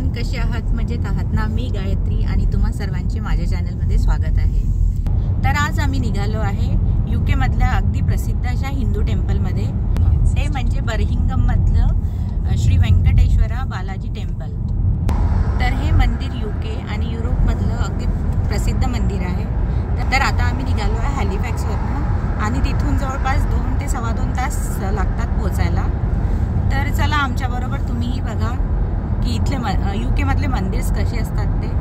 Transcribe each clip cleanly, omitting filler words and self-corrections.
Everyone, कसे आहात? मजेत आहात ना? मी गायत्री आणि तुम्हा सर्वांचे माझ्या चॅनलमध्ये स्वागत आहे. तर आज आम्ही निघालो आहे UK मधल्या अगदी प्रसिद्ध अशा हिंदू टेम्पलमध्ये. ते म्हणजे बर्मिंगहम मधलं श्री वेंकटेश्वरा बालाजी टेम्पल. तर हे मंदिर UK आणि युरोपमधलं अगदी प्रसिद्ध मंदिर आहे. तर आता आम्ही निघालो आहे हॅलिफॅक्सवरून आणि तिथून जवळपास 2 ते सव्वा 2 तास लागतात पोहोचायला. तर चला आमच्याबरोबर तुम्हीही बघा की इथले UK मधले मंदिर कसे असतात ते.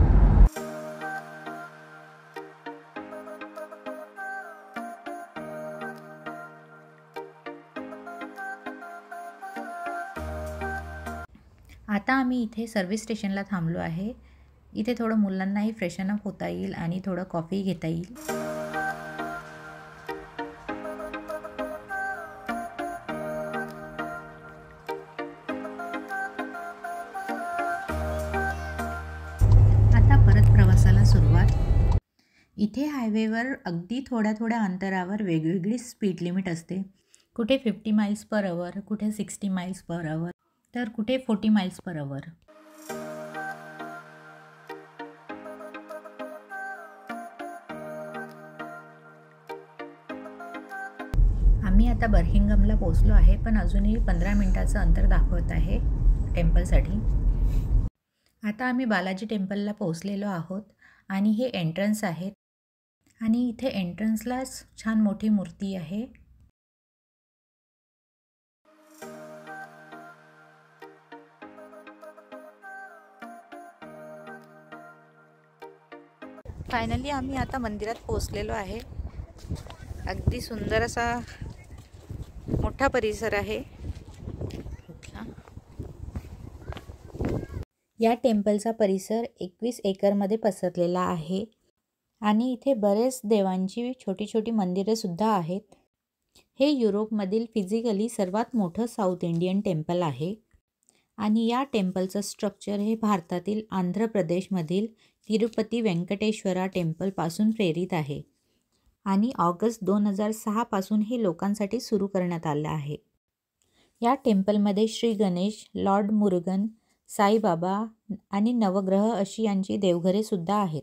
आता आम्ही इथे सर्व्हिस स्टेशनला थांबलो आहे. इथे थोडं मुलांनाही फ्रेशन अप होता येईल आणि थोडं कॉफी घेता येईल. आता परत प्रवासाला सुरुवात. इथे हायवेवर अगदी थोड्या अंतरावर वेगवेगळी स्पीड लिमिट असते. कुठे 50 माइल्स पर आवर, कुठे 60 माइल्स पर आवर, तर कुठे 40 माइल्स पर आवर. आम्ही आता बर्मिंगहमला पोहोचलो आहे, पण अजूनही 15 मिनिटाचं अंतर दाखवत आहे टेम्पलसाठी. आता आम्ही बालाजी टेम्पलला पोहोचलेलो आहोत आणि हे एंट्रन्स आहे आणि इथे एंट्रन्सलाच छान मोठी मूर्ती आहे. फायनली आम्ही आता मंदिरात पोहोचलेलो आहे. अगदी सुंदर असा मोठा परिसर आहे. या टेम्पलचा परिसर 21 एकरमध्ये पसरलेला आहे आणि इथे बरेच देवांची छोटी मंदिरे सुद्धा आहेत. हे युरोपमधील फिजिकली सर्वात मोठं साऊथ इंडियन टेम्पल आहे आणि या टेम्पलचं स्ट्रक्चर हे भारतातील आंध्र प्रदेशमधील तिरुपती वेंकटेश्वरा टेम्पलपासून प्रेरित आहे आणि ऑगस्ट 2006 पासून हे लोकांसाठी सुरू करण्यात आलं आहे. या टेम्पलमध्ये श्री गणेश, लॉर्ड मुरुगन, साईबाबा आणि नवग्रह अशी यांची देवघरे सुद्धा आहेत.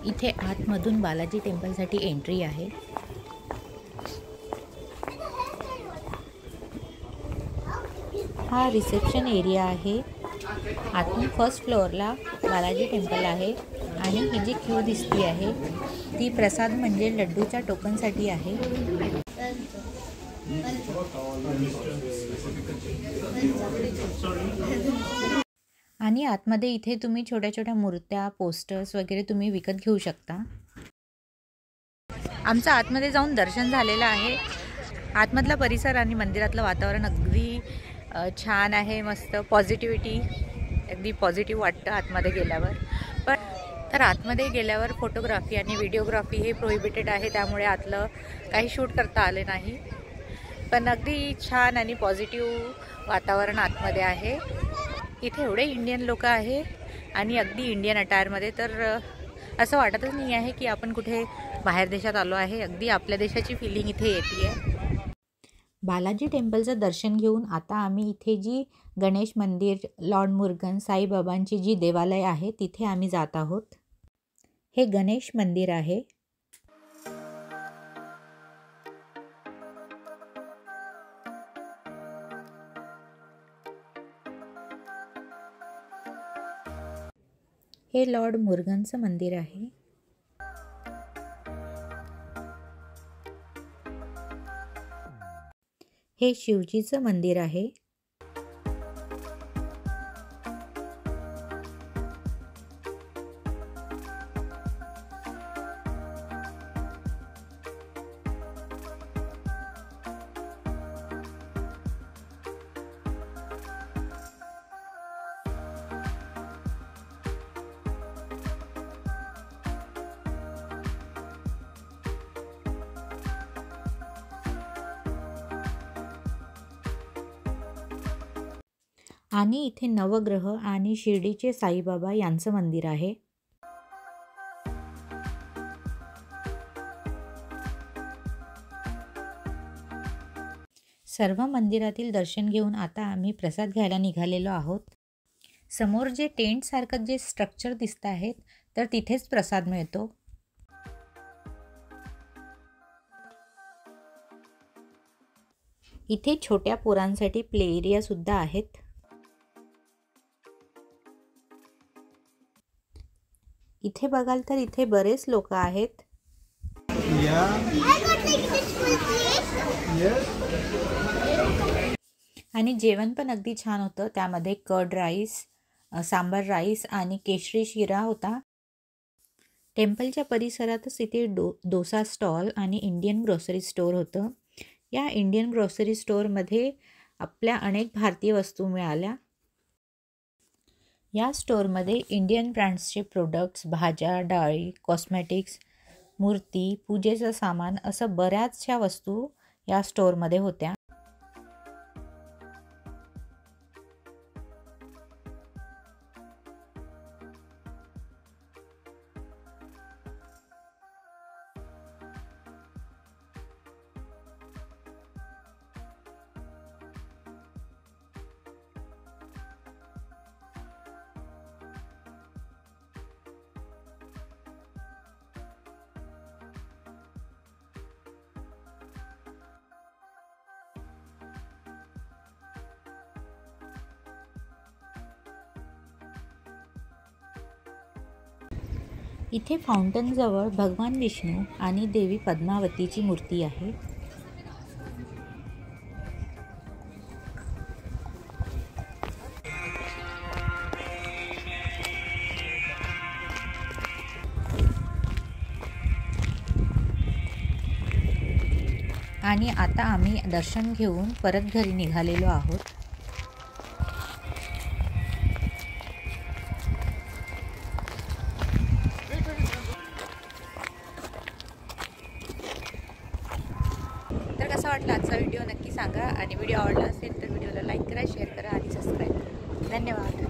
इथे आतमधून बालाजी टेम्पलसाठी एंट्री आहे. हा रिसेप्शन एरिया आहे. आतून फर्स्ट फ्लोअरला बालाजी टेम्पल आहे आणि ही जी क्यू दिसती आहे ती प्रसाद म्हणजे लड्डूच्या टोकनसाठी आहे. आणि आतमध्ये इथे तुम्ही छोट्या मूर्त्या, पोस्टर्स वगैरे तुम्ही विकत घेऊ शकता. आमचं आतमध्ये जाऊन दर्शन झालेलं आहे. आतमधला परिसर आणि मंदिरातलं वातावरण अगदी छान आहे. मस्त पॉझिटिव्हिटी, अगदी पॉझिटिव्ह वाटतं आतमध्ये गेल्यावर. पण तर आतमध्ये गेल्यावर फोटोग्राफी आणि व्हिडिओग्राफी हे प्रोहिबिटेड आहे, त्यामुळे आतलं काही शूट करता आले नाही. पण अगदी छान आणि पॉझिटिव्ह वातावरण आतमध्ये आहे. इथे एवढे इंडियन लोक आहे आणि अगदी इंडियन अटायरमध्ये, तर असं वाटतच नाही आहे की आपण कुठे बाहेर देशात आलो आहे. अगदी आपल्या देशाची फिलिंग इथे येते. बालाजी टेम्पलचं दर्शन घेऊन आता आम्ही इथे जी गणेश मंदिर, लॉर्ड मुरुगन, साईबाबांची जी देवालय आहे तिथे आम्ही जात आहोत. हे गणेश मंदिर आहे. हे लॉर्ड मुरुगनचं मंदिर आहे. हे शिवजीचं मंदिर आहे. आणि इथे नवग्रह आणि शिर्डीचे साईबाबा यांचं मंदिर आहे. सर्व मंदिरातील दर्शन घेऊन आता आम्ही प्रसाद घ्यायला निघालेलो आहोत. समोर जे टेंट सारखं जे स्ट्रक्चर दिसत आहेत तर तिथेच प्रसाद मिळतो. इथे छोट्या पोरांसाठी प्ले एरिया सुद्धा आहेत. इथे बघाल तर इथे बरेच लोक आहेत. आणि जेवण पण अगदी छान होतं. त्यामध्ये कर्ड राईस, सांबार राईस आणि केशरी शिरा होता. टेम्पलच्या परिसरातच इथे डोसा स्टॉल आणि इंडियन ग्रोसरी स्टोअर होतं. या इंडियन ग्रोसरी स्टोअरमध्ये आपल्या अनेक भारतीय वस्तू मिळाल्या. या स्टोअरमध्ये इंडियन ब्रँड्सचे प्रोडक्ट्स, भाज्या, डाळी, कॉस्मेटिक्स, मूर्ती, पूजेचं सामान असं बऱ्याचशा वस्तू या स्टोअरमध्ये होत्या. इथे फाउंटनजवळ भगवान विष्णू आणि देवी पद्मावतीची मूर्ती आहे. आणि आता आम्ही दर्शन घेऊन परत घरी निघालेलो आहोत. तर कसा वाटला आजचा व्हिडिओ नक्की सांगा. आणि व्हिडिओ आवडला असेल तर व्हिडिओला लाईक करा, शेअर करा आणि सबस्क्राईब करा. धन्यवाद.